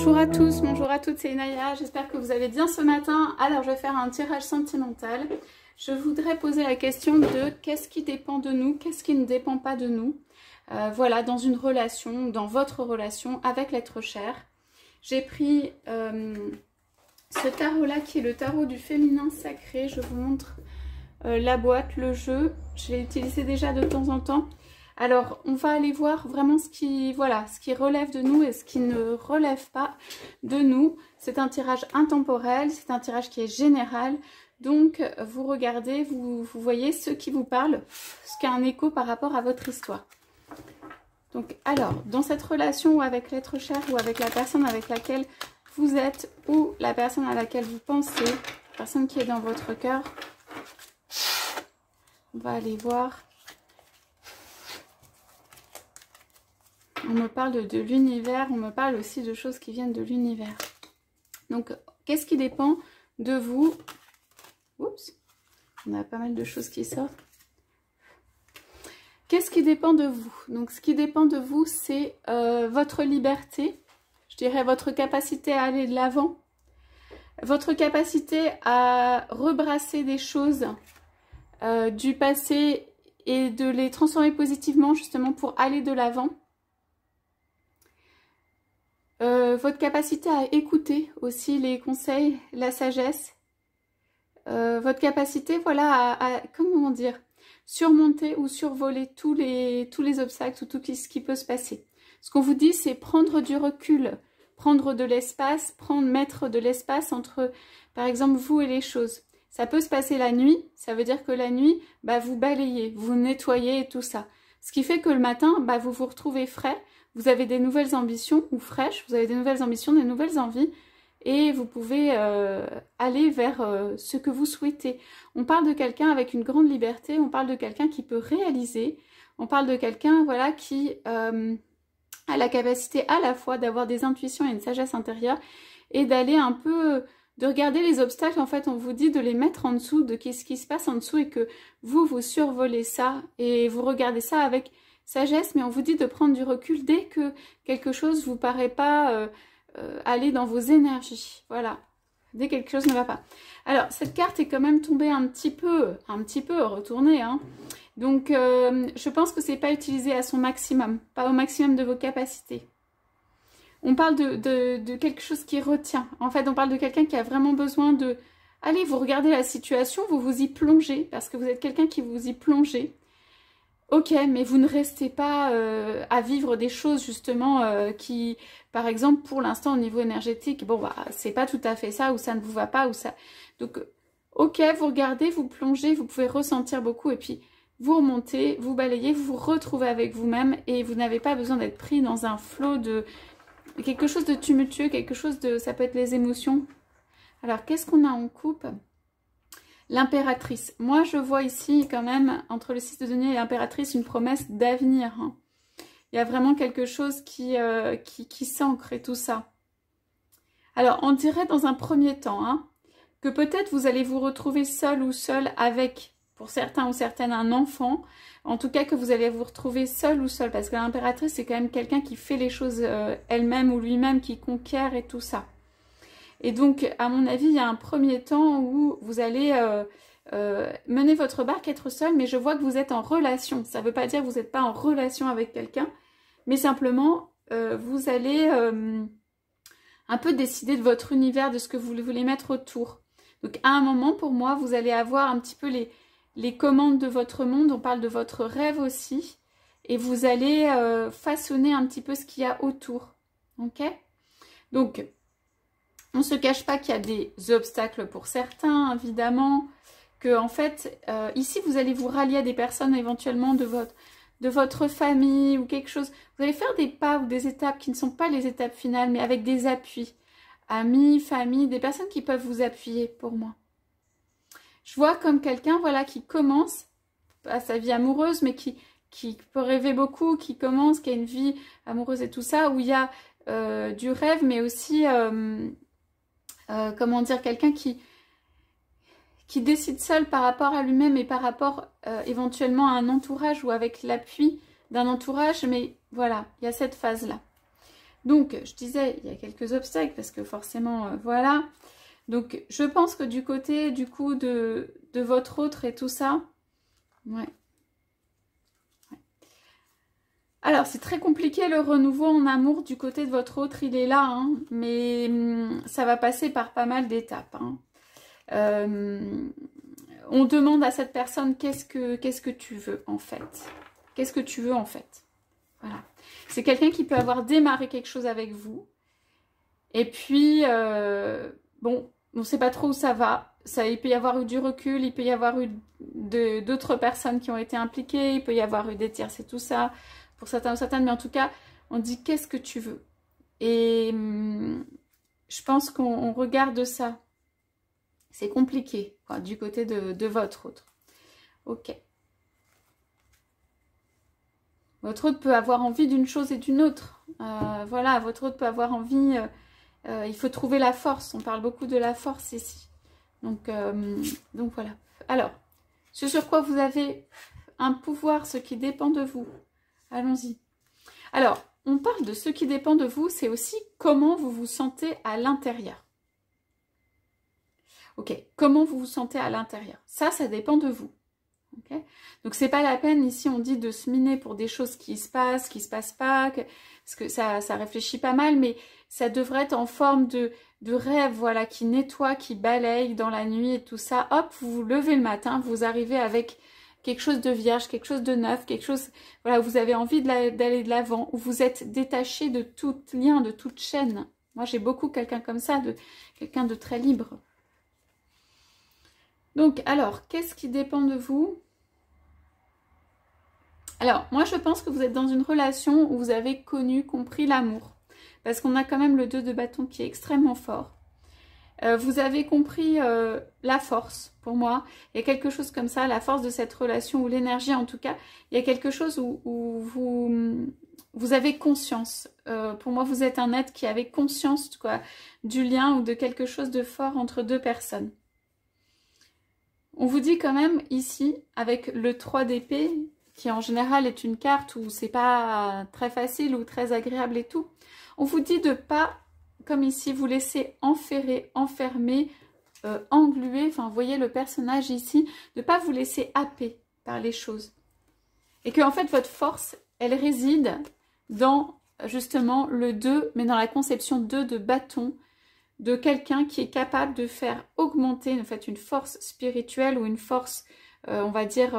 Bonjour à tous, bonjour à toutes, c'est Inaya, j'espère que vous allez bien ce matin. Alors je vais faire un tirage sentimental. Je voudrais poser la question de qu'est-ce qui dépend de nous, qu'est-ce qui ne dépend pas de nous. Voilà, dans une relation, dans votre relation avec l'être cher. J'ai pris ce tarot-là qui est le tarot du féminin sacré. Je vous montre la boîte, le jeu. Je l'ai utilisé déjà de temps en temps. Alors, on va aller voir vraiment ce qui relève de nous et ce qui ne relève pas de nous. C'est un tirage intemporel, c'est un tirage qui est général. Donc, vous regardez, vous voyez ce qui vous parle, ce qui a un écho par rapport à votre histoire. Donc, alors, dans cette relation ou avec l'être cher ou avec la personne avec laquelle vous êtes ou la personne à laquelle vous pensez, la personne qui est dans votre cœur, on va aller voir. On me parle de l'univers, on me parle aussi de choses qui viennent de l'univers. Donc, qu'est-ce qui dépend de vous? Oups, on a pas mal de choses qui sortent. Qu'est-ce qui dépend de vous? Donc, ce qui dépend de vous, c'est votre liberté, je dirais votre capacité à aller de l'avant, votre capacité à rebrasser des choses du passé et de les transformer positivement, justement, pour aller de l'avant. Votre capacité à écouter aussi les conseils, la sagesse, votre capacité, voilà, comment dire, surmonter ou survoler tous les obstacles ou tout ce qui peut se passer. Ce qu'on vous dit, c'est prendre du recul, prendre de l'espace, mettre de l'espace entre, par exemple, vous et les choses. Ça peut se passer la nuit, ça veut dire que la nuit, bah, vous balayez, vous nettoyez et tout ça. Ce qui fait que le matin, bah, vous vous retrouvez frais. Vous avez des nouvelles ambitions ou fraîches, vous avez des nouvelles ambitions, des nouvelles envies et vous pouvez aller vers ce que vous souhaitez. On parle de quelqu'un avec une grande liberté, on parle de quelqu'un qui peut réaliser, on parle de quelqu'un voilà, qui a la capacité à la fois d'avoir des intuitions et une sagesse intérieure et d'aller un peu, de regarder les obstacles, en fait on vous dit de les mettre en dessous, de ce qui se passe en dessous et que vous survolez ça et vous regardez ça avec sagesse, mais on vous dit de prendre du recul dès que quelque chose vous paraît pas aller dans vos énergies. Voilà, dès que quelque chose ne va pas. Alors, cette carte est quand même tombée un petit peu retournée. Hein. Donc, je pense que c'est pas utilisé à son maximum, pas au maximum de vos capacités. On parle de quelque chose qui retient. En fait, on parle de quelqu'un qui a vraiment besoin de... Allez, vous regardez la situation, vous vous y plongez, parce que vous êtes quelqu'un qui vous y plongez. Ok, mais vous ne restez pas à vivre des choses justement qui, par exemple, pour l'instant au niveau énergétique, bon bah c'est pas tout à fait ça, ou ça ne vous va pas, ou ça. Donc, ok, vous regardez, vous plongez, vous pouvez ressentir beaucoup, et puis vous remontez, vous balayez, vous vous retrouvez avec vous-même, et vous n'avez pas besoin d'être pris dans un flot de quelque chose de tumultueux, quelque chose de, ça peut être les émotions. Alors, qu'est-ce qu'on a en coupe ? L'impératrice. Moi, je vois ici quand même, entre le 6 de denier et l'impératrice, une promesse d'avenir. Hein. Il y a vraiment quelque chose qui s'ancre et tout ça. Alors, on dirait dans un premier temps hein, que peut-être vous allez vous retrouver seul ou seul avec, pour certains ou certaines, un enfant. En tout cas, que vous allez vous retrouver seul ou seul. Parce que l'impératrice, c'est quand même quelqu'un qui fait les choses elle-même ou lui-même, qui conquiert et tout ça. Et donc, à mon avis, il y a un premier temps où vous allez mener votre barque, être seul, mais je vois que vous êtes en relation. Ça ne veut pas dire que vous n'êtes pas en relation avec quelqu'un, mais simplement, vous allez un peu décider de votre univers, de ce que vous voulez mettre autour. Donc, à un moment, pour moi, vous allez avoir un petit peu les commandes de votre monde. On parle de votre rêve aussi. Et vous allez façonner un petit peu ce qu'il y a autour. Ok ? Donc... on ne se cache pas qu'il y a des obstacles pour certains, évidemment, que en fait, ici, vous allez vous rallier à des personnes éventuellement de votre famille ou quelque chose. Vous allez faire des pas ou des étapes qui ne sont pas les étapes finales, mais avec des appuis. Amis, famille, des personnes qui peuvent vous appuyer pour moi. Je vois comme quelqu'un voilà, qui commence à sa vie amoureuse, mais qui peut rêver beaucoup, qui commence, qui a une vie amoureuse et tout ça, où il y a du rêve, mais aussi... comment dire, quelqu'un qui décide seul par rapport à lui-même et par rapport éventuellement à un entourage ou avec l'appui d'un entourage, mais voilà, il y a cette phase-là. Donc, je disais, il y a quelques obstacles parce que forcément, voilà. Donc, je pense que du côté, du coup, de votre autre et tout ça, ouais. Alors, c'est très compliqué le renouveau en amour du côté de votre autre, il est là, hein, mais ça va passer par pas mal d'étapes. Hein. On demande à cette personne qu'est-ce que tu veux en fait. Qu'est-ce que tu veux en fait. Voilà. C'est quelqu'un qui peut avoir démarré quelque chose avec vous. Et puis, bon, on ne sait pas trop où ça va. Il peut y avoir eu du recul, il peut y avoir eu d'autres personnes qui ont été impliquées, il peut y avoir eu des tierces et tout ça, pour certains ou certaines. Mais en tout cas, on dit qu'est-ce que tu veux. Et je pense qu'on regarde ça. C'est compliqué, quoi, du côté de votre autre. Ok. Votre autre peut avoir envie d'une chose et d'une autre. Voilà, votre autre peut avoir envie... il faut trouver la force. On parle beaucoup de la force ici. Donc voilà. Alors, ce sur quoi vous avez un pouvoir, ce qui dépend de vous. Allons-y. Alors, on parle de ce qui dépend de vous. C'est aussi comment vous vous sentez à l'intérieur. Ok, comment vous vous sentez à l'intérieur? Ça dépend de vous. Okay, donc, c'est pas la peine, ici, on dit de se miner pour des choses qui se passent pas, parce que ça réfléchit pas mal, mais ça devrait être en forme de rêve, voilà, qui nettoie, qui balaye dans la nuit et tout ça. Hop, vous vous levez le matin, vous arrivez avec quelque chose de vierge, quelque chose de neuf, quelque chose, voilà, vous avez envie d'aller de l'avant, où vous êtes détaché de tout lien, de toute chaîne. Moi, j'ai beaucoup quelqu'un comme ça, quelqu'un de très libre. Donc, alors, qu'est-ce qui dépend de vous? Alors, moi, je pense que vous êtes dans une relation où vous avez connu, compris l'amour. Parce qu'on a quand même le 2 de bâton qui est extrêmement fort. Vous avez compris la force, pour moi. Il y a quelque chose comme ça, la force de cette relation, ou l'énergie en tout cas. Il y a quelque chose où vous avez conscience. Pour moi, vous êtes un être qui avait conscience quoi, du lien ou de quelque chose de fort entre deux personnes. On vous dit quand même ici, avec le 3 d'épée, qui en général est une carte où c'est pas très facile ou très agréable et tout, on vous dit de pas, comme ici, vous laisser enferrer, enfermer, engluer, enfin vous voyez le personnage ici, de pas vous laisser happer par les choses. Et que en fait votre force, elle réside dans justement le 2, mais dans la conception 2 de bâton, de quelqu'un qui est capable de faire augmenter en fait une force spirituelle ou une force, on va dire,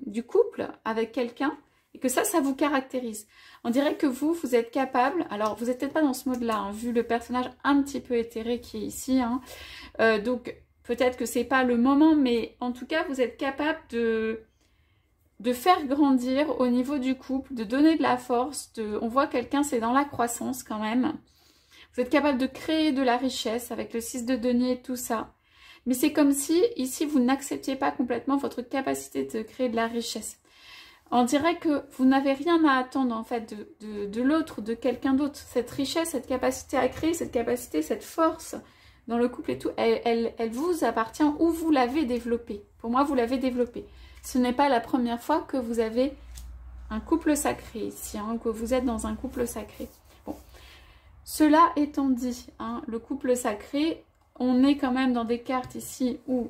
du couple avec quelqu'un, et que ça vous caractérise. On dirait que vous êtes capable, alors vous n'êtes peut-être pas dans ce mode-là, hein, vu le personnage un petit peu éthéré qui est ici, hein, donc peut-être que c'est pas le moment, mais en tout cas vous êtes capable de faire grandir au niveau du couple, de donner de la force, on voit quelqu'un, c'est dans la croissance quand même. Vous êtes capable de créer de la richesse avec le 6 de denier et tout ça. Mais c'est comme si, ici, vous n'acceptiez pas complètement votre capacité de créer de la richesse. On dirait que vous n'avez rien à attendre, en fait, de l'autre, de quelqu'un d'autre. Cette richesse, cette capacité à créer, cette capacité, cette force dans le couple et tout, elle vous appartient ou vous l'avez développée. Pour moi, vous l'avez développée. Ce n'est pas la première fois que vous avez un couple sacré ici, hein, que vous êtes dans un couple sacré. Bon. Cela étant dit, hein, le couple sacré, on est quand même dans des cartes ici où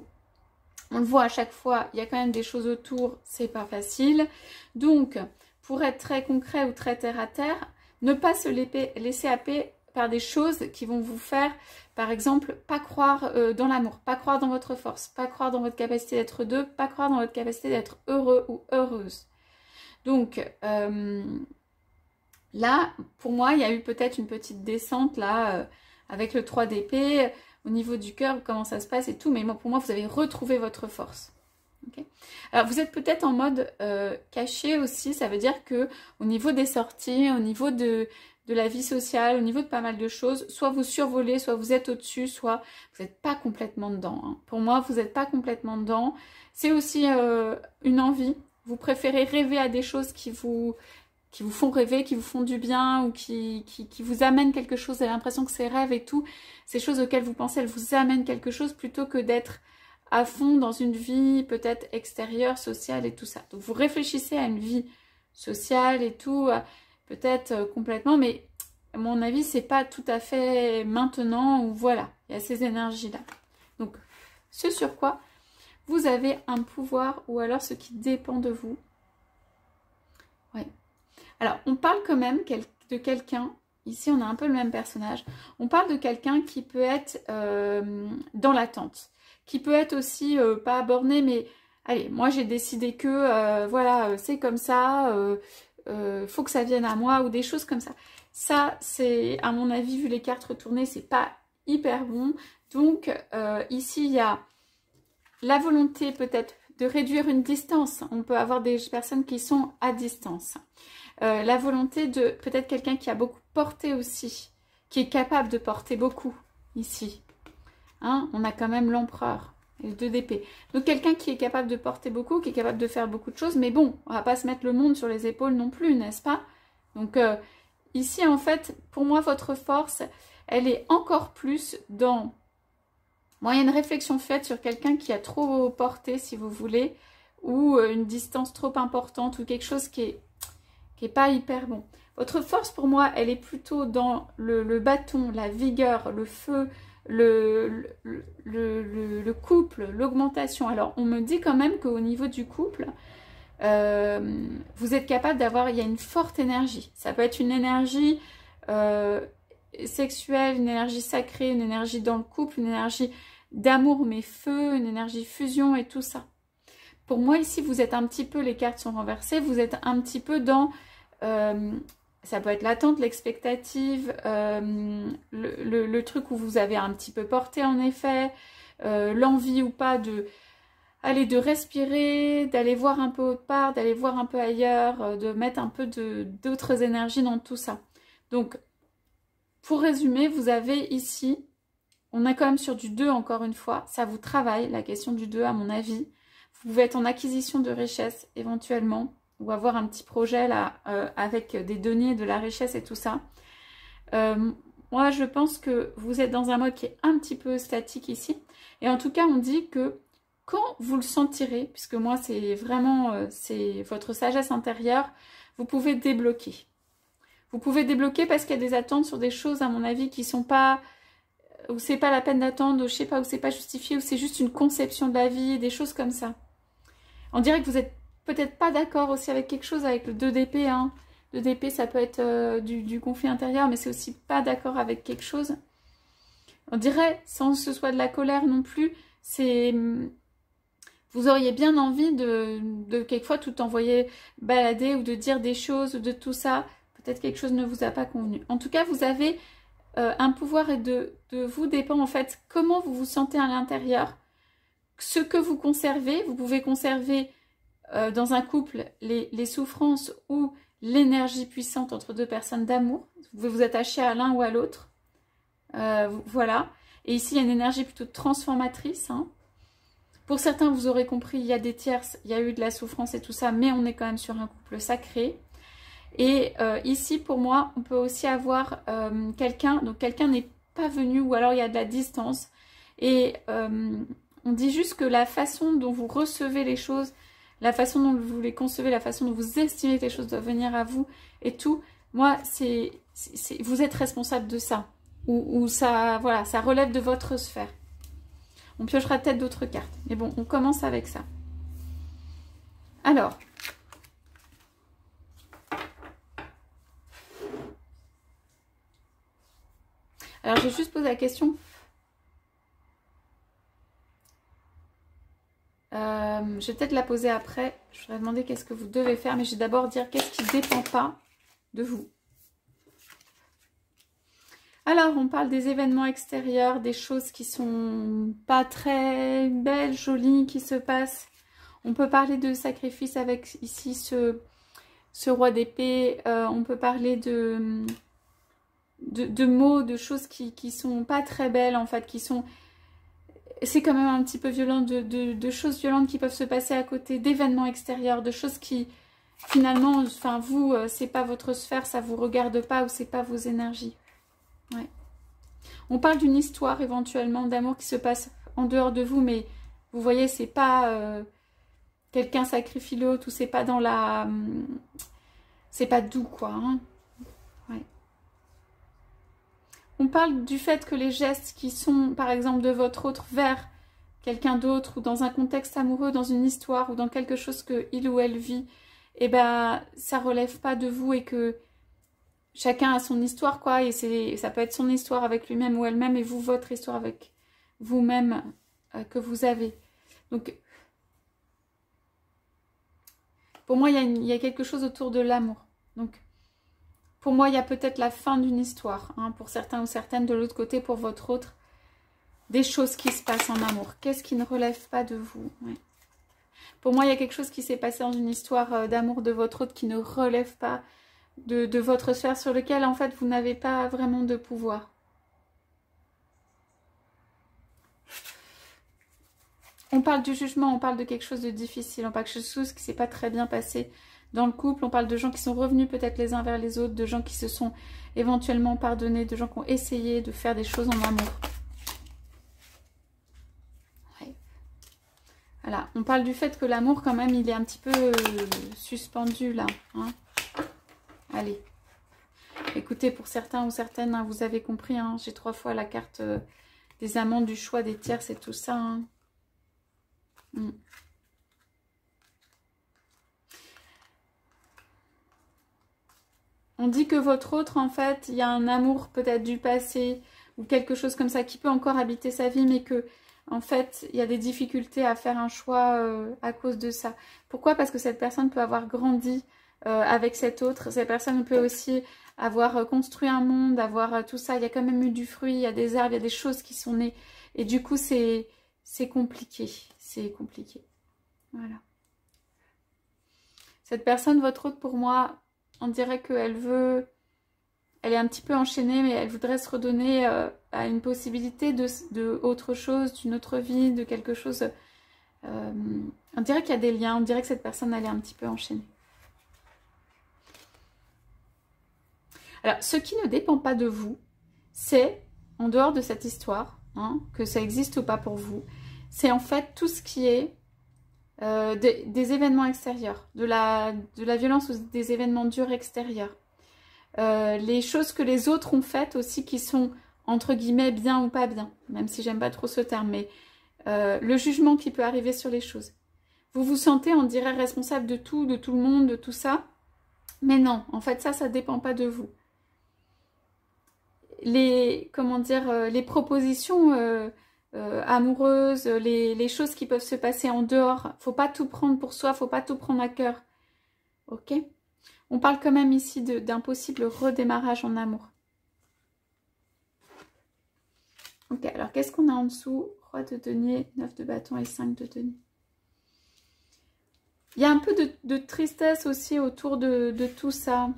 on le voit à chaque fois, il y a quand même des choses autour, c'est pas facile. Donc, pour être très concret ou très terre à terre, ne pas se laisser happer par des choses qui vont vous faire, par exemple, pas croire dans l'amour, pas croire dans votre force, pas croire dans votre capacité d'être deux, pas croire dans votre capacité d'être heureux ou heureuse. Donc, là, pour moi, il y a eu peut-être une petite descente là, avec le 3 d'épée, au niveau du cœur, comment ça se passe et tout, mais pour moi, vous avez retrouvé votre force. Okay. Alors, vous êtes peut-être en mode caché aussi, ça veut dire que au niveau des sorties, au niveau de la vie sociale, au niveau de pas mal de choses, soit vous survolez, soit vous êtes au-dessus, soit vous n'êtes pas complètement dedans. Hein. Pour moi, vous n'êtes pas complètement dedans. C'est aussi une envie. Vous préférez rêver à des choses qui vous font rêver, qui vous font du bien ou qui vous amènent quelque chose. Vous avez l'impression que ces rêves et tout, ces choses auxquelles vous pensez, elles vous amènent quelque chose plutôt que d'être à fond dans une vie peut-être extérieure, sociale et tout ça. Donc vous réfléchissez à une vie sociale et tout, peut-être complètement, mais à mon avis, c'est pas tout à fait maintenant, ou voilà, il y a ces énergies-là. Donc, ce sur quoi vous avez un pouvoir, ou alors ce qui dépend de vous. Ouais. Alors, on parle quand même de quelqu'un, ici on a un peu le même personnage, on parle de quelqu'un qui peut être dans l'attente, qui peut être aussi, pas borné, mais allez, moi j'ai décidé que, voilà, c'est comme ça, faut que ça vienne à moi, ou des choses comme ça. Ça, c'est, à mon avis, vu les cartes retournées, c'est pas hyper bon. Donc, ici, il y a la volonté peut-être de réduire une distance. On peut avoir des personnes qui sont à distance. La volonté de peut-être quelqu'un qui a beaucoup porté aussi, qui est capable de porter beaucoup ici. Hein, on a quand même l'empereur et le 2 d'épée. Donc quelqu'un qui est capable de porter beaucoup, qui est capable de faire beaucoup de choses, mais bon, on va pas se mettre le monde sur les épaules non plus, n'est-ce pas? Donc ici, en fait, pour moi, votre force, elle est encore plus dans... Bon, il y a une réflexion faite sur quelqu'un qui a trop porté, si vous voulez, ou une distance trop importante, ou quelque chose qui est pas hyper bon. Votre force, pour moi, elle est plutôt dans le bâton, la vigueur, le feu, le couple, l'augmentation. Alors, on me dit quand même qu'au niveau du couple, vous êtes capable d'avoir, il y a une forte énergie. Ça peut être une énergie sexuelle, une énergie sacrée, une énergie dans le couple, une énergie d'amour mais feu, une énergie fusion et tout ça. Pour moi ici vous êtes un petit peu, les cartes sont renversées, vous êtes un petit peu dans, ça peut être l'attente, l'expectative, le truc où vous avez un petit peu porté en effet, l'envie ou pas de... Allez, de respirer, d'aller voir un peu autre part, d'aller voir un peu ailleurs, de mettre un peu d'autres énergies dans tout ça. Donc, pour résumer, vous avez ici, on est quand même sur du 2 encore une fois, ça vous travaille, la question du 2 à mon avis. Vous pouvez être en acquisition de richesse éventuellement, ou avoir un petit projet là, avec des deniers, de la richesse et tout ça. Moi, je pense que vous êtes dans un mode qui est un petit peu statique ici. Et en tout cas, on dit que quand vous le sentirez, puisque moi c'est vraiment c'est votre sagesse intérieure, vous pouvez débloquer. Vous pouvez débloquer parce qu'il y a des attentes sur des choses à mon avis qui sont pas, où c'est pas la peine d'attendre, je sais pas, où c'est pas justifié, où c'est juste une conception de la vie, des choses comme ça. On dirait que vous êtes peut-être pas d'accord aussi avec quelque chose, avec le 2 d'épée. Hein. 2 d'épée ça peut être du conflit intérieur, mais c'est aussi pas d'accord avec quelque chose. On dirait, sans que ce soit de la colère non plus, c'est... Vous auriez bien envie de quelquefois tout envoyer balader ou de dire des choses ou de tout ça. Peut-être quelque chose ne vous a pas convenu. En tout cas, vous avez un pouvoir et de vous dépend en fait comment vous vous sentez à l'intérieur. Ce que vous conservez, vous pouvez conserver dans un couple les souffrances ou l'énergie puissante entre deux personnes d'amour. Vous pouvez vous attacher à l'un ou à l'autre. Voilà. Et ici, il y a une énergie plutôt transformatrice, hein. Pour certains, vous aurez compris, il y a des tierces, il y a eu de la souffrance et tout ça, mais on est quand même sur un couple sacré. Et ici, pour moi, on peut aussi avoir quelqu'un, donc quelqu'un n'est pas venu, ou alors il y a de la distance. Et on dit juste que la façon dont vous recevez les choses, la façon dont vous les concevez, la façon dont vous estimez que les choses doivent venir à vous et tout, moi, vous êtes responsable de ça. Ou ça, voilà, ça relève de votre sphère. On piochera peut-être d'autres cartes. Mais bon, on commence avec ça. Alors. Alors, j'ai juste posé la question. Je vais peut-être la poser après. Je voudrais demander qu'est-ce que vous devez faire. Mais je vais d'abord dire qu'est-ce qui ne dépend pas de vous. Alors, on parle des événements extérieurs, des choses qui sont pas très belles, jolies, qui se passent. On peut parler de sacrifice avec ici ce roi d'épée. On peut parler de mots, de choses qui sont pas très belles, en fait, qui sont... C'est quand même un petit peu violent, de choses violentes qui peuvent se passer à côté, d'événements extérieurs, de choses qui, finalement, enfin, vous, c'est pas votre sphère, ça vous regarde pas, ou c'est pas vos énergies. Ouais. On parle d'une histoire éventuellement d'amour qui se passe en dehors de vous, mais vous voyez, c'est pas quelqu'un sacrifie l'autre, ou c'est pas dans la... c'est pas doux, quoi. Hein. Ouais. On parle du fait que les gestes qui sont, par exemple, de votre autre vers quelqu'un d'autre, ou dans un contexte amoureux, dans une histoire, ou dans quelque chose que il ou elle vit, eh ben, ça relève pas de vous et que chacun a son histoire, quoi, et ça peut être son histoire avec lui-même ou elle-même, et vous, votre histoire avec vous-même que vous avez. Donc, pour moi, il y a quelque chose autour de l'amour. Donc, pour moi, il y a peut-être la fin d'une histoire, hein, pour certains ou certaines, de l'autre côté, pour votre autre, des choses qui se passent en amour. Qu'est-ce qui ne relève pas de vous? Ouais. Pour moi, il y a quelque chose qui s'est passé dans une histoire d'amour de votre autre qui ne relève pas de votre sphère, sur lequel, en fait, vous n'avez pas vraiment de pouvoir. On parle du jugement, on parle de quelque chose de difficile, on parle de quelque chose qui ne s'est pas très bien passé dans le couple, on parle de gens qui sont revenus peut-être les uns vers les autres, de gens qui se sont éventuellement pardonnés, de gens qui ont essayé de faire des choses en amour. Ouais. Voilà, on parle du fait que l'amour quand même, il est un petit peu suspendu là. Hein. Allez, écoutez, pour certains ou certaines, hein, vous avez compris, hein, j'ai 3 fois la carte des amants, du choix, des tierces et tout ça. Hein. On dit que votre autre, en fait, il y a un amour peut-être du passé ou quelque chose comme ça qui peut encore habiter sa vie, mais que, en fait, il y a des difficultés à faire un choix à cause de ça. Pourquoi? Parce que cette personne peut avoir grandi avec cet autre. Cette personne peut aussi avoir construit un monde, avoir tout ça. Il y a quand même eu du fruit, il y a des arbres, il y a des choses qui sont nées. Et du coup, c'est compliqué. C'est compliqué. Voilà. Cette personne, votre autre, pour moi, on dirait qu'elle veut... Elle est un petit peu enchaînée, mais elle voudrait se redonner à une possibilité de autre chose, d'une autre vie, de quelque chose... on dirait qu'il y a des liens, on dirait que cette personne, elle est un petit peu enchaînée. Alors, ce qui ne dépend pas de vous, c'est, en dehors de cette histoire, hein, que ça existe ou pas pour vous, c'est en fait tout ce qui est des événements extérieurs, de la violence ou des événements durs extérieurs. Les choses que les autres ont faites aussi qui sont, entre guillemets, bien ou pas bien, même si j'aime pas trop ce terme, mais le jugement qui peut arriver sur les choses. Vous vous sentez, on dirait, responsable de tout le monde, de tout ça, mais non, en fait, ça dépend pas de vous. Comment dire, les propositions amoureuses, les choses qui peuvent se passer en dehors, faut pas tout prendre pour soi, faut pas tout prendre à cœur. Ok? On parle quand même ici d'un possible redémarrage en amour. Ok, alors qu'est-ce qu'on a en dessous? Roi de denier, 9 de bâton et 5 de denier. Il y a un peu de tristesse aussi autour de tout ça.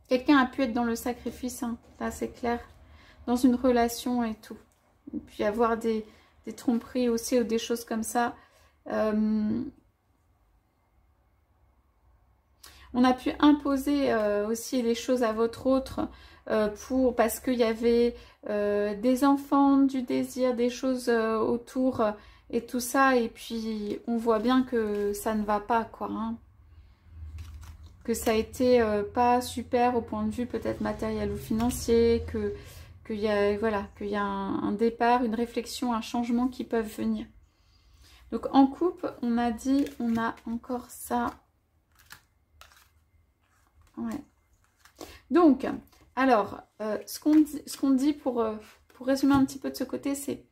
Quelqu'un a pu être dans le sacrifice, hein, là c'est clair, dans une relation et tout. Et puis avoir des tromperies aussi ou des choses comme ça. On a pu imposer aussi les choses à votre autre parce qu'il y avait des enfants, du désir, des choses autour et tout ça. Et puis on voit bien que ça ne va pas, quoi. Hein. Que ça a été pas super au point de vue peut-être matériel ou financier, qu'il y a, voilà, qu'il y a un départ, une réflexion, un changement qui peuvent venir. Donc en couple, on a dit, on a encore ça. Ouais. Donc, alors, ce qu'on dit pour résumer un petit peu de ce côté, c'est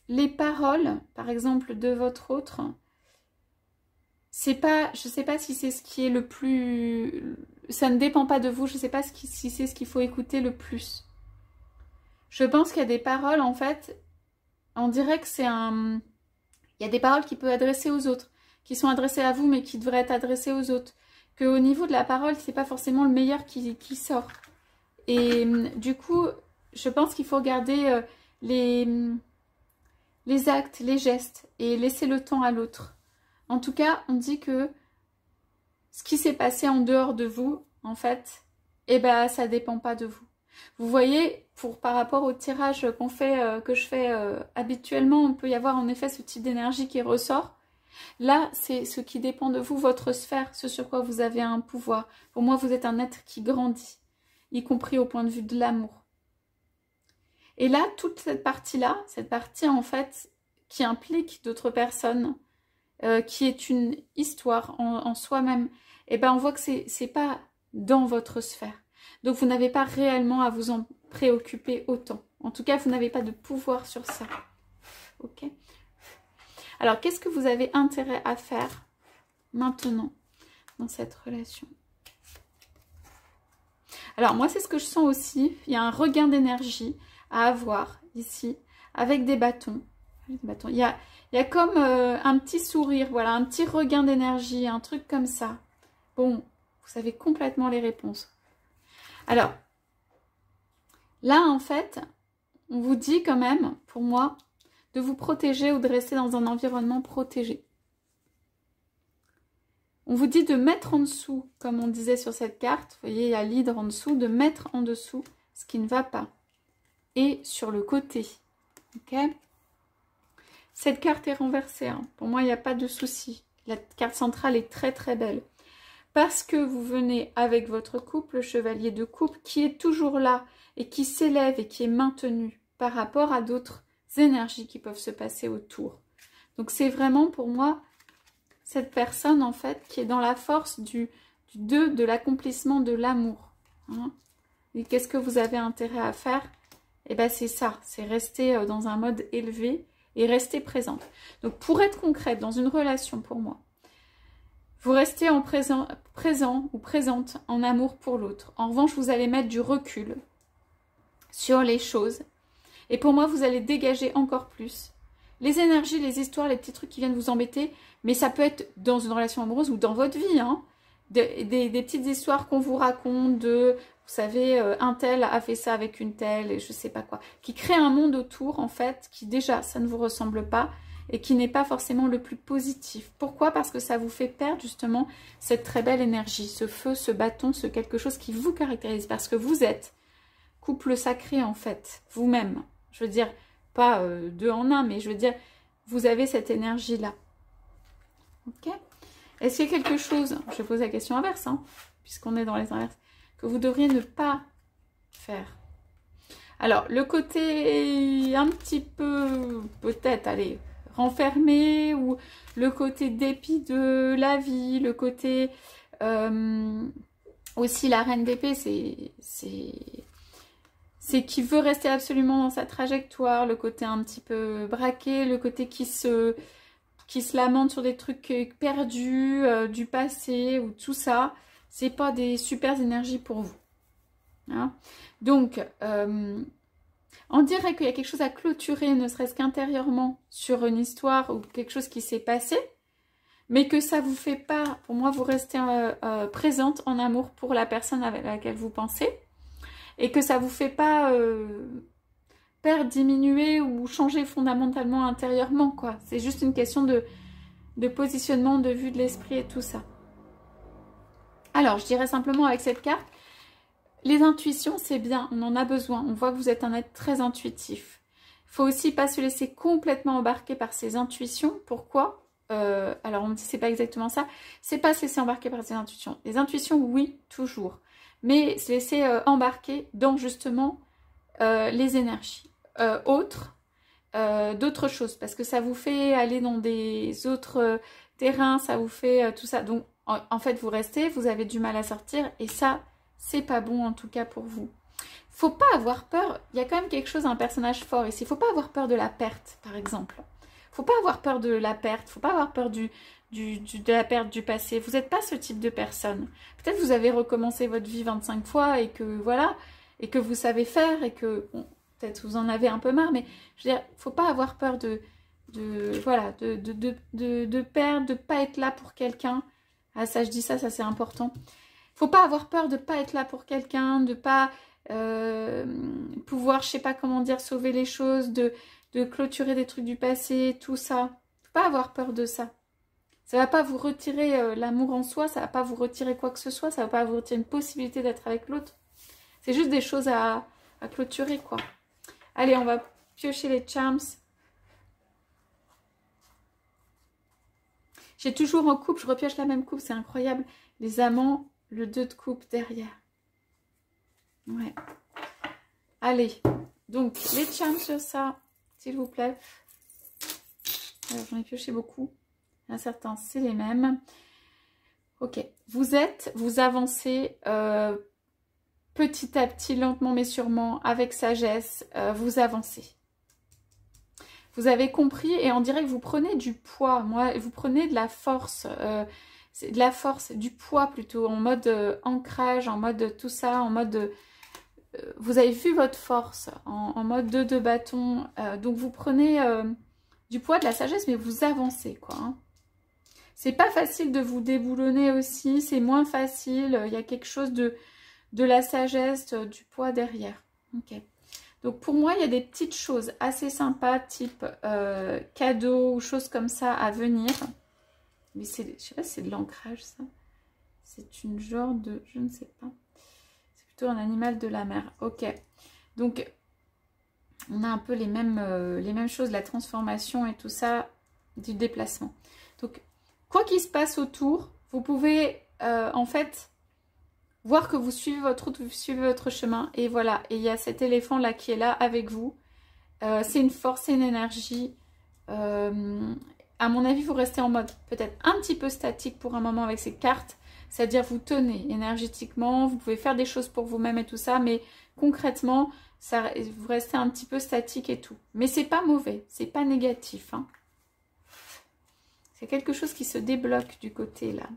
les paroles, par exemple, de votre autre. C'est pas, je sais pas si c'est ce qui est le plus... Ça ne dépend pas de vous, je sais pas si c'est ce qu'il faut écouter le plus. Je pense qu'il y a des paroles, en fait, on dirait que c'est un... Il y a des paroles qui peuvent adresser aux autres, qui sont adressées à vous, mais qui devraient être adressées aux autres. Qu'au niveau de la parole, c'est pas forcément le meilleur qui sort. Et du coup, je pense qu'il faut regarder les actes, les gestes, et laisser le temps à l'autre. En tout cas, on dit que ce qui s'est passé en dehors de vous, en fait, eh ben, ça dépend pas de vous. Vous voyez, par rapport au tirage qu'on fait, que je fais habituellement, on peut y avoir en effet ce type d'énergie qui ressort. Là, c'est ce qui dépend de vous, votre sphère, ce sur quoi vous avez un pouvoir. Pour moi, vous êtes un être qui grandit, y compris au point de vue de l'amour. Et là, toute cette partie-là, cette partie en fait qui implique d'autres personnes, qui est une histoire en soi-même, et ben on voit que c'est pas dans votre sphère. Donc vous n'avez pas réellement à vous en préoccuper autant. En tout cas, vous n'avez pas de pouvoir sur ça. Ok? Alors, qu'est-ce que vous avez intérêt à faire maintenant dans cette relation? Alors, moi, c'est ce que je sens aussi. Il y a un regain d'énergie à avoir ici, avec des bâtons. Il y a comme un petit sourire, voilà, un petit regain d'énergie, un truc comme ça. Bon, vous savez complètement les réponses. Alors, là, en fait, on vous dit quand même, pour moi, de vous protéger ou de rester dans un environnement protégé. On vous dit de mettre en dessous, comme on disait sur cette carte, vous voyez, il y a l'hydre en dessous, de mettre en dessous ce qui ne va pas. Et sur le côté, ok? Cette carte est renversée, hein. Pour moi, il n'y a pas de souci. La carte centrale est très très belle. Parce que vous venez avec votre couple, le chevalier de coupe, qui est toujours là et qui s'élève et qui est maintenu par rapport à d'autres énergies qui peuvent se passer autour. Donc c'est vraiment pour moi cette personne en fait qui est dans la force du 2, de l'accomplissement de l'amour. Hein. Et qu'est-ce que vous avez intérêt à faire? Eh bien c'est ça, c'est rester dans un mode élevé et rester présente. Donc pour être concrète dans une relation pour moi, vous restez en présent ou présente en amour pour l'autre. En revanche, vous allez mettre du recul sur les choses. Et pour moi, vous allez dégager encore plus les énergies, les histoires, les petits trucs qui viennent vous embêter. Mais ça peut être dans une relation amoureuse ou dans votre vie. Hein. Des petites histoires qu'on vous raconte de, vous savez, un tel a fait ça avec une telle et je sais pas quoi. Qui crée un monde autour, en fait, qui déjà, ça ne vous ressemble pas. Et qui n'est pas forcément le plus positif. Pourquoi? Parce que ça vous fait perdre justement cette très belle énergie, ce feu, ce bâton, ce quelque chose qui vous caractérise. Parce que vous êtes couple sacré en fait, vous-même. Je veux dire, pas deux en un, mais je veux dire, vous avez cette énergie-là. Ok? Est-ce qu'il y a quelque chose, je pose la question inverse, hein, puisqu'on est dans les inverses, que vous devriez ne pas faire? Alors, le côté un petit peu, peut-être, allez, renfermé, ou le côté dépit de la vie, le côté aussi la reine d'épée, c'est qui veut rester absolument dans sa trajectoire, le côté un petit peu braqué, le côté qui se lamente sur des trucs perdus, du passé, ou tout ça, c'est pas des super énergies pour vous. Hein? Donc, on dirait qu'il y a quelque chose à clôturer, ne serait-ce qu'intérieurement, sur une histoire ou quelque chose qui s'est passé, mais que ça vous fait pas, pour moi, vous restez présente en amour pour la personne avec laquelle vous pensez, et que ça vous fait pas perdre, diminuer ou changer fondamentalement intérieurement, quoi. C'est juste une question de positionnement, de vue de l'esprit et tout ça. Alors, je dirais simplement avec cette carte, les intuitions, c'est bien, on en a besoin. On voit que vous êtes un être très intuitif. Il faut aussi pas se laisser complètement embarquer par ses intuitions. Pourquoi? Alors, on me dit c'est pas exactement ça. C'est pas se laisser embarquer par ses intuitions. Les intuitions, oui, toujours. Mais se laisser embarquer dans justement les énergies autres, d'autres choses. Parce que ça vous fait aller dans des autres terrains, ça vous fait tout ça. Donc, en fait, vous restez, vous avez du mal à sortir. Et ça, c'est pas bon en tout cas pour vous. Faut pas avoir peur, il y a quand même quelque chose, un personnage fort ici. Faut pas avoir peur de la perte, par exemple. Faut pas avoir peur de la perte, faut pas avoir peur de la perte du passé. Vous n'êtes pas ce type de personne. Peut-être vous avez recommencé votre vie 25 fois et que voilà, et que vous savez faire et que bon, peut-être vous en avez un peu marre, mais je veux dire, faut pas avoir peur de perdre, de pas être là pour quelqu'un. Ah ça, je dis ça c'est important. Faut pas avoir peur de pas être là pour quelqu'un, de pas pouvoir, je sais pas comment dire, sauver les choses, de clôturer des trucs du passé, tout ça. Faut pas avoir peur de ça. Ça va pas vous retirer l'amour en soi, ça va pas vous retirer quoi que ce soit, ça va pas vous retirer une possibilité d'être avec l'autre. C'est juste des choses à clôturer, quoi. Allez, on va piocher les charms. J'ai toujours en coupe, je repioche la même coupe, c'est incroyable. Les amants, le 2 de coupe derrière. Ouais. Allez, donc les charms sur ça, s'il vous plaît. Alors, j'en ai pioché beaucoup. Il y en a certains, c'est les mêmes. Ok, vous avancez petit à petit, lentement mais sûrement, avec sagesse, vous avancez. Vous avez compris et on dirait que vous prenez du poids, moi, vous prenez de la force, du poids plutôt, en mode ancrage, en mode tout ça, en mode... vous avez vu votre force, en mode 2 de bâton, donc vous prenez du poids, de la sagesse, mais vous avancez, quoi. Hein. C'est pas facile de vous déboulonner aussi, c'est moins facile, il y a quelque chose de la sagesse, du poids derrière. Ok. Donc pour moi, il y a des petites choses assez sympas, type cadeaux ou choses comme ça à venir. Mais c'est, je sais pas si c'est de l'ancrage ça. C'est une genre de, je ne sais pas. C'est plutôt un animal de la mer. Ok. Donc on a un peu les mêmes choses, la transformation et tout ça, du déplacement. Donc quoi qu'il se passe autour, vous pouvez en fait... voir que vous suivez votre route, vous suivez votre chemin. Et voilà, et il y a cet éléphant là qui est là avec vous. C'est une force, c'est une énergie. À mon avis, vous restez en mode peut-être un petit peu statique pour un moment avec ces cartes. C'est-à-dire vous tenez énergétiquement, vous pouvez faire des choses pour vous-même et tout ça. Mais concrètement, ça, vous restez un petit peu statique et tout. Mais c'est pas mauvais, c'est pas négatif. Hein. C'est quelque chose qui se débloque du côté là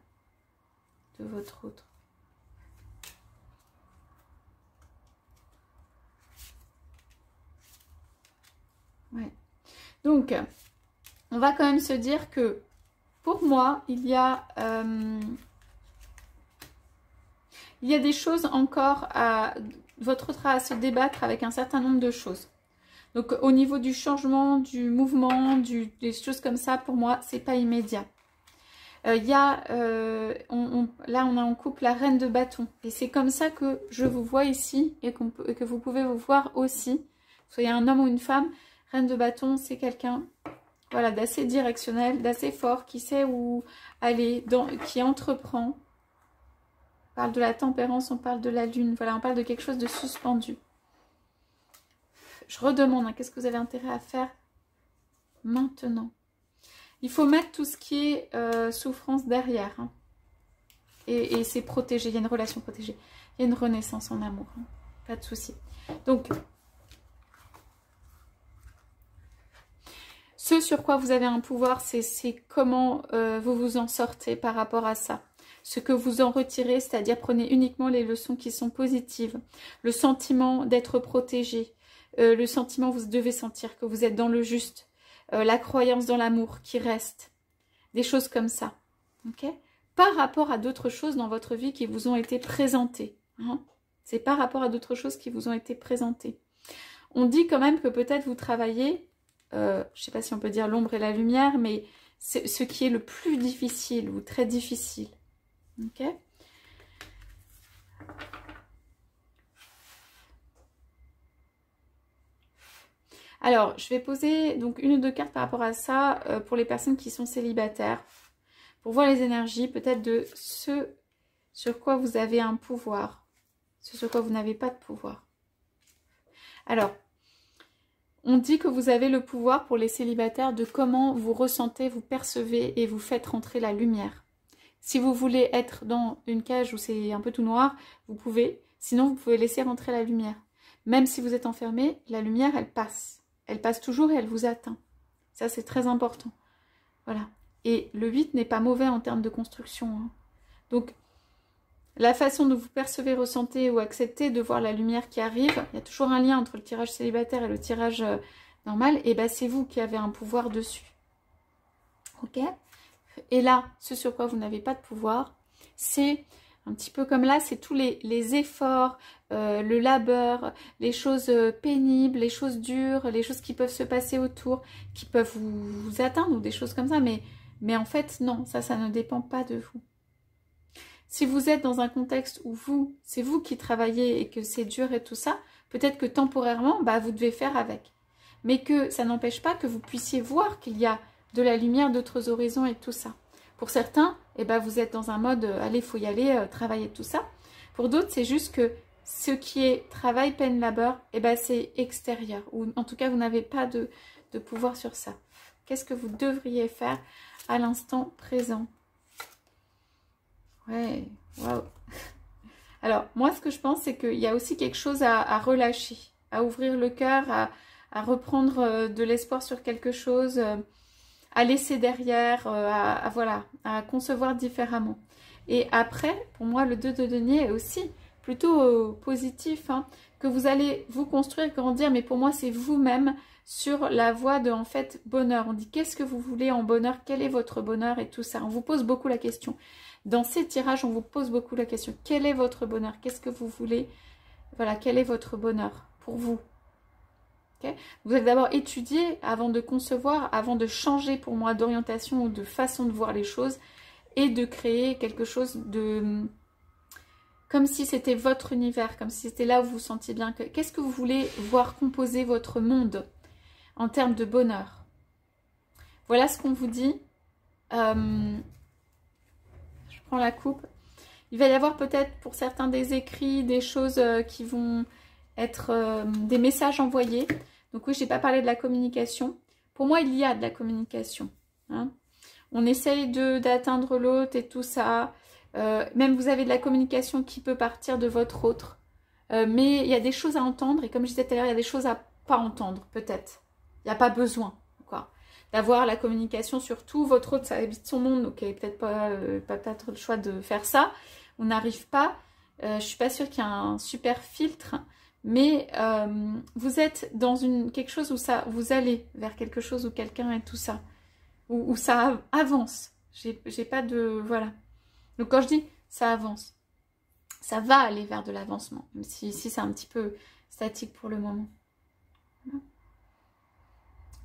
de votre route. Ouais. Donc, on va quand même se dire que pour moi, il y a des choses encore votre autre à se débattre avec un certain nombre de choses. Donc, au niveau du changement, du mouvement, des choses comme ça, pour moi, c'est pas immédiat. Il y a, là, on a en couple la reine de bâton. Et c'est comme ça que je vous vois ici et que vous pouvez vous voir aussi. Que soyez un homme ou une femme. Reine de bâton, c'est quelqu'un voilà, d'assez directionnel, d'assez fort, qui sait où aller, qui entreprend. On parle de la tempérance, on parle de la lune, voilà, on parle de quelque chose de suspendu. Je redemande, hein, qu'est-ce que vous avez intérêt à faire maintenant? Il faut mettre tout ce qui est souffrance derrière. Hein. Et c'est protégé, il y a une relation protégée. Il y a une renaissance en amour, hein. Pas de souci. Donc... ce sur quoi vous avez un pouvoir, c'est comment vous vous en sortez par rapport à ça. Ce que vous en retirez, c'est-à-dire prenez uniquement les leçons qui sont positives. Le sentiment d'être protégé. Le sentiment, vous devez sentir que vous êtes dans le juste. La croyance dans l'amour qui reste. Des choses comme ça. Okay, par rapport à d'autres choses dans votre vie qui vous ont été présentées. Hein. C'est par rapport à d'autres choses qui vous ont été présentées. On dit quand même que peut-être vous travaillez... je ne sais pas si on peut dire l'ombre et la lumière, mais c'est ce qui est le plus difficile ou très difficile. Ok. Alors, je vais poser donc une ou deux cartes par rapport à ça pour les personnes qui sont célibataires. Pour voir les énergies, peut-être de ce sur quoi vous avez un pouvoir, ce sur quoi vous n'avez pas de pouvoir. Alors, on dit que vous avez le pouvoir pour les célibataires de comment vous ressentez, vous percevez et vous faites rentrer la lumière. Si vous voulez être dans une cage où c'est un peu tout noir, vous pouvez. Sinon, vous pouvez laisser rentrer la lumière. Même si vous êtes enfermé, la lumière, elle passe. Elle passe toujours et elle vous atteint. Ça, c'est très important. Voilà. Et le 8 n'est pas mauvais en termes de construction. Hein. Donc, la façon dont vous percevez, ressentez ou acceptez de voir la lumière qui arrive, il y a toujours un lien entre le tirage célibataire et le tirage normal, et bien c'est vous qui avez un pouvoir dessus. Ok? Et là, ce sur quoi vous n'avez pas de pouvoir, c'est un petit peu comme là, c'est tous les efforts, le labeur, les choses pénibles, les choses dures, les choses qui peuvent se passer autour, qui peuvent vous atteindre ou des choses comme ça, mais en fait, non, ça ne dépend pas de vous. Si vous êtes dans un contexte où c'est vous qui travaillez et que c'est dur et tout ça, peut-être que temporairement, bah, vous devez faire avec. Mais que ça n'empêche pas que vous puissiez voir qu'il y a de la lumière, d'autres horizons et tout ça. Pour certains, eh ben, vous êtes dans un mode, allez, il faut y aller, travailler tout ça. Pour d'autres, c'est juste que ce qui est travail, peine, labeur, eh ben, c'est extérieur. Ou en tout cas, vous n'avez pas de pouvoir sur ça. Qu'est-ce que vous devriez faire à l'instant présent? Ouais, waouh. Alors, moi, ce que je pense, c'est qu'il y a aussi quelque chose à relâcher, à ouvrir le cœur, à reprendre de l'espoir sur quelque chose, à laisser derrière, voilà, à concevoir différemment. Et après, pour moi, le 2 de denier est aussi plutôt positif, hein, que vous allez vous construire, grandir, mais pour moi, c'est vous-même sur la voie de, en fait, bonheur. On dit, qu'est-ce que vous voulez en bonheur? Quel est votre bonheur? Et tout ça. On vous pose beaucoup la question. Dans ces tirages, on vous pose beaucoup la question. Quel est votre bonheur? Qu'est-ce que vous voulez? Voilà, quel est votre bonheur pour vous? Okay. Vous allez d'abord étudier avant de concevoir, avant de changer pour moi d'orientation ou de façon de voir les choses et de créer quelque chose de... comme si c'était votre univers, comme si c'était là où vous vous sentiez bien. Qu'est-ce que vous voulez voir composer votre monde en termes de bonheur? Voilà ce qu'on vous dit. Je prends la coupe. Il va y avoir peut-être pour certains des écrits, des choses qui vont être des messages envoyés. Donc oui, je n'ai pas parlé de la communication. Pour moi, il y a de la communication. Hein. On essaye d'atteindre l'autre et tout ça. Même vous avez de la communication qui peut partir de votre autre. Mais il y a des choses à entendre. Et comme je disais tout à l'heure, il y a des choses à pas entendre, peut-être. Il n'y a pas besoin, quoi. D'avoir la communication sur tout. Votre autre, ça habite son monde. Donc, peut-être pas peut-être le choix de faire ça. On n'arrive pas. Je ne suis pas sûre qu'il y a un super filtre. Mais vous êtes dans quelque chose où ça, vous allez vers quelque chose où quelqu'un et tout ça. Où ça avance. J'ai pas de... Voilà. Donc quand je dis ça avance, ça va aller vers de l'avancement. Même si ici c'est un petit peu statique pour le moment.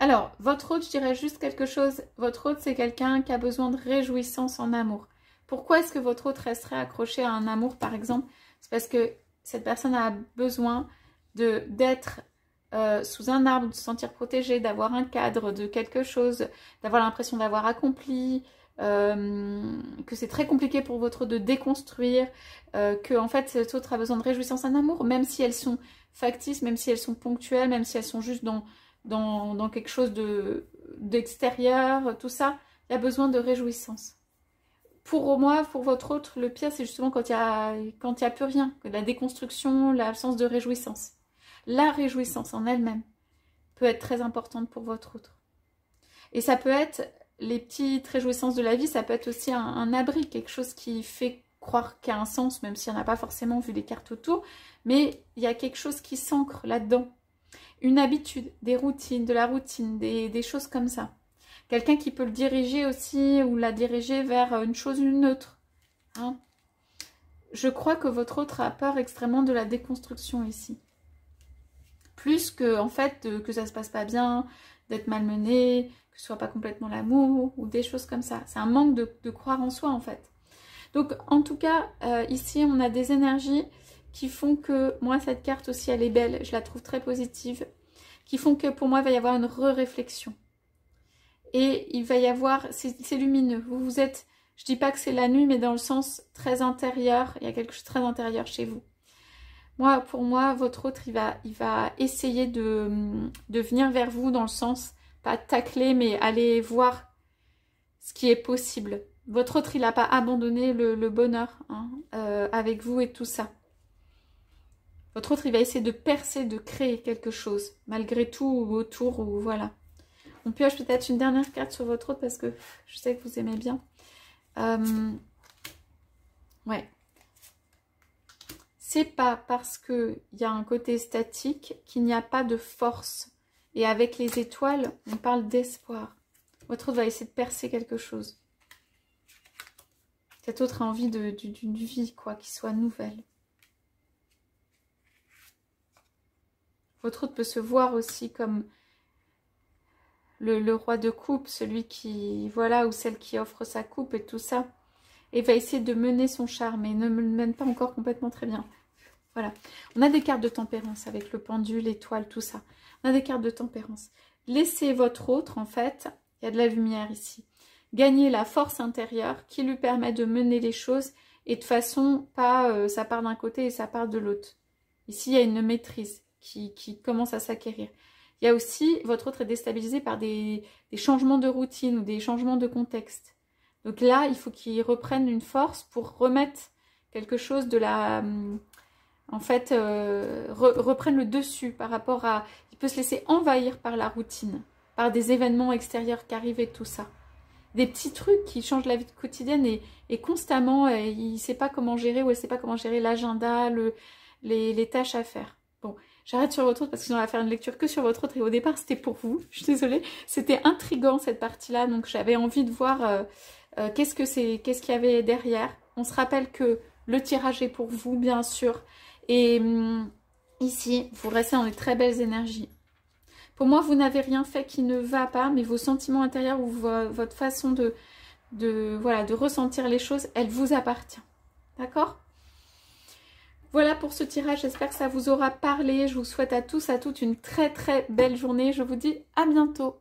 Alors, votre hôte, je dirais juste quelque chose. Votre hôte, c'est quelqu'un qui a besoin de réjouissance en amour. Pourquoi est-ce que votre hôte resterait accroché à un amour, par exemple? C'est parce que cette personne a besoin d'être sous un arbre, de se sentir protégée, d'avoir un cadre, de quelque chose, d'avoir l'impression d'avoir accompli, que c'est très compliqué pour votre hôte de déconstruire, que en fait cet autre a besoin de réjouissance en amour, même si elles sont factices, même si elles sont ponctuelles, même si elles sont juste dans quelque chose d'extérieur, tout ça, il y a besoin de réjouissance. Pour moi, pour votre autre, le pire, c'est justement quand il y a plus rien, que la déconstruction, l'absence de réjouissance. La réjouissance en elle-même peut être très importante pour votre autre. Et ça peut être les petites réjouissances de la vie, ça peut être aussi un abri, quelque chose qui fait croire qu'il y a un sens, même si on n'a pas forcément vu les cartes autour, mais il y a quelque chose qui s'ancre là-dedans. Une habitude, des routines, de la routine, des choses comme ça. Quelqu'un qui peut le diriger aussi ou la diriger vers une chose ou une autre. Hein. Je crois que votre autre a peur extrêmement de la déconstruction ici. Plus que, en fait, que ça se passe pas bien, d'être malmené, que ce soit pas complètement l'amour ou des choses comme ça. C'est un manque de croire en soi, en fait. Donc, en tout cas, ici, on a des énergies qui font que, moi, cette carte aussi, elle est belle. Je la trouve très positive. Qui font que, pour moi, il va y avoir une réflexion. Et il va y avoir, c'est lumineux. Vous êtes, je dis pas que c'est la nuit, mais dans le sens très intérieur. Il y a quelque chose de très intérieur chez vous. Moi, pour moi, votre autre, il va essayer de venir vers vous dans le sens, pas tacler, mais aller voir ce qui est possible. Votre autre, il n'a pas abandonné le bonheur hein, avec vous et tout ça. Votre autre, il va essayer de percer, de créer quelque chose, malgré tout, ou autour, ou voilà. On pioche peut-être une dernière carte sur votre autre parce que je sais que vous aimez bien. Ouais. C'est pas parce qu'il y a un côté statique qu'il n'y a pas de force. Et avec les étoiles, on parle d'espoir. Votre autre va essayer de percer quelque chose. Cet autre a envie d'une vie, quoi, qui soit nouvelle. Votre autre peut se voir aussi comme le roi de coupe, celui qui, voilà, ou celle qui offre sa coupe et tout ça. Et va essayer de mener son charme, et ne le mène pas encore complètement très bien. Voilà. On a des cartes de tempérance avec le pendule, l'étoile, tout ça. On a des cartes de tempérance. Laissez votre autre, en fait, il y a de la lumière ici. gagner la force intérieure qui lui permet de mener les choses et de façon pas ça part d'un côté et ça part de l'autre. Ici, il y a une maîtrise qui commence à s'acquérir. Il y a aussi, votre autre est déstabilisé par des changements de routine ou des changements de contexte. Donc là, il faut qu'il reprenne une force pour remettre quelque chose de la... En fait, reprenne le dessus par rapport à... Il peut se laisser envahir par la routine, par des événements extérieurs qui arrivent et tout ça. Des petits trucs qui changent la vie quotidienne et constamment, il ne sait pas comment gérer ou elle ne sait pas comment gérer l'agenda, les tâches à faire. Bon, j'arrête sur votre autre parce que sinon on va faire une lecture que sur votre autre et au départ c'était pour vous, je suis désolée. C'était intriguant cette partie-là, donc j'avais envie de voir qu'est-ce qu'il y avait derrière. On se rappelle que le tirage est pour vous, bien sûr. Et ici, vous restez dans de très belles énergies. Pour moi, vous n'avez rien fait qui ne va pas, mais vos sentiments intérieurs ou votre façon de ressentir les choses, elle vous appartient. D'accord ? Voilà pour ce tirage, j'espère que ça vous aura parlé. Je vous souhaite à tous, à toutes une très très belle journée. Je vous dis à bientôt.